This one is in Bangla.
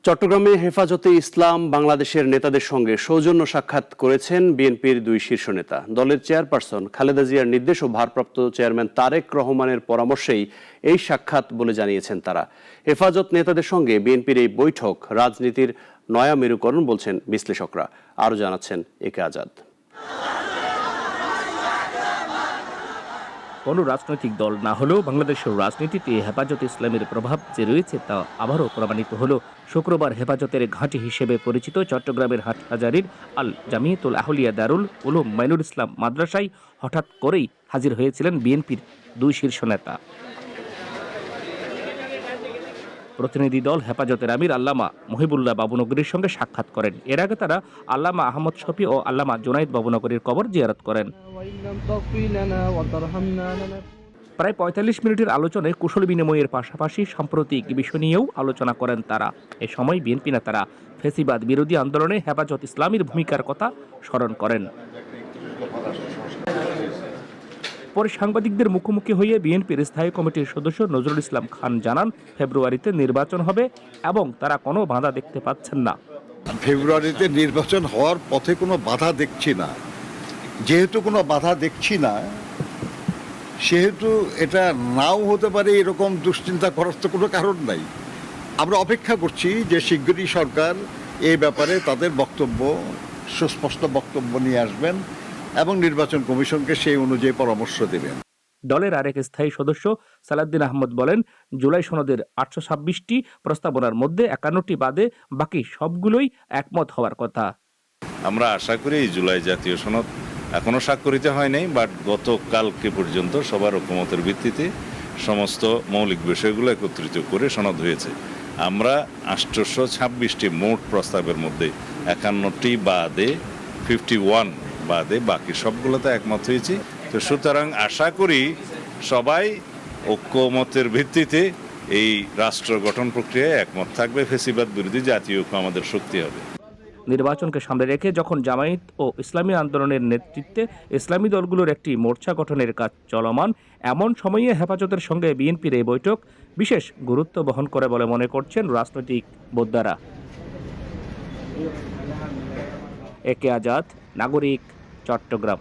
চট্টগ্রামে হেফাজতে ইসলাম বাংলাদেশের নেতাদের সঙ্গে সৌজন্য সাক্ষাৎ করেছেন বিএনপির দুই শীর্ষ নেতা। দলের চেয়ারপারসন খালেদা জিয়ার নির্দেশ ও ভারপ্রাপ্ত চেয়ারম্যান তারেক রহমানের পরামর্শেই এই সাক্ষাৎ বলে জানিয়েছেন তারা। হেফাজত নেতাদের সঙ্গে বিএনপির এই বৈঠক রাজনীতির নয়া মেরুকরণ বলছেন বিশ্লেষকরা। আরও জানাচ্ছেন একে আজাদ। কোনো রাজনৈতিক দল না হলেও বাংলাদেশের রাজনীতিতে হেফাজতে ইসলামের প্রভাব যে রয়েছে তা আবারও প্রমাণিত হলো। শুক্রবার হেফাজতের ঘাঁটি হিসেবে পরিচিত চট্টগ্রামের হাটহাজারীর আল জামিয়াতুল আহলিয়া দারুল উলুম মাইনুল ইসলাম মাদ্রাসায় হঠাৎ করেই হাজির হয়েছিলেন বিএনপির দুই শীর্ষ নেতা। প্রতিনিধি দল হেফাজতের আমির আল্লামা মহিবুল্লাহ বাবুনগরীর সঙ্গে সাক্ষাৎ করেন। এর আগে তারা আল্লামা আহমদ শফি ও আল্লামা জুনাইদ বাবুনগরীর কবর জিয়ারত করেন। প্রায় ৪৫ মিনিটের আলোচনায় কুশল বিনিময়ের পাশাপাশি সাম্প্রতিক বিষয় নিয়েও আলোচনা করেন তারা। এ সময় বিএনপি নেতারা ফ্যাসিবাদ বিরোধী আন্দোলনে হেফাজত ইসলামের ভূমিকার কথা স্মরণ করেন। পরে সাংবাদিকদের মুখোমুখি হয়ে বিএনপির স্থায়ী কমিটির সদস্য নজরুল ইসলাম খান জানান, ফেব্রুয়ারিতে নির্বাচন হবে এবং তারা কোনো বাধা দেখতে পাচ্ছেন না। ফেব্রুয়ারিতে নির্বাচন হওয়ার পথে কোনো বাধা দেখছি না। যেহেতু কোনো বাধা দেখছি না, সেহেতু এটা নাও হতে পারে এরকম দুশ্চিন্তা করার তো কোনো কারণ নাই। আমরা অপেক্ষা করছি যে শিগগিরই সরকার এই ব্যাপারে তাদের বক্তব্য, সুস্পষ্ট বক্তব্য নিয়ে আসবেন এবং নির্বাচন কমিশনকে সেই অনুযায়ী পরামর্শ দেবেন। দলের আরেক স্থায়ী সদস্য সালাউদ্দিন আহমদ বলেন, জুলাই সনদের 826টি প্রস্তাবনার মধ্যে 51টি বাদে বাকি সবগুলোই একমত হওয়ার কথা। আমরা আশা করি এই জুলাই জাতীয় সনদ এখনো স্বাক্ষরিত হয় নাই, বাট গতকালকে পর্যন্ত সবার ঐকমতের ভিত্তিতে সমস্ত মৌলিক বিষয়গুলো একত্রিত করে সনদ হয়েছে। আমরা 826টি মোট প্রস্তাবের মধ্যে 51টি বাদে 51 বাদে বাকি সবগুলোতে একমত হয়েছি। তো সুতরাং আশা করি সবাই ঐকমতের ভিত্তিতে এই রাষ্ট্র গঠন প্রক্রিয়ায় একমত থাকবে। ফ্যাসিবাদ বিরোধী জাতীয় ঐক্য আমাদের শক্তি হবে। নির্বাচনকে সামনে রেখে যখন জামায়াত ও ইসলামী আন্দোলনের নেতৃত্বে ইসলামী দলগুলোর একটি মোর্চা গঠনের কাজ চলমান, এমন সময়ে হেফাজতের সঙ্গে বিএনপির এই বৈঠক বিশেষ গুরুত্ব বহন করে বলে মনে করছেন রাজনৈতিক বোদ্ধারা। একে আজাদ, নাগরিক, চট্টগ্রাম।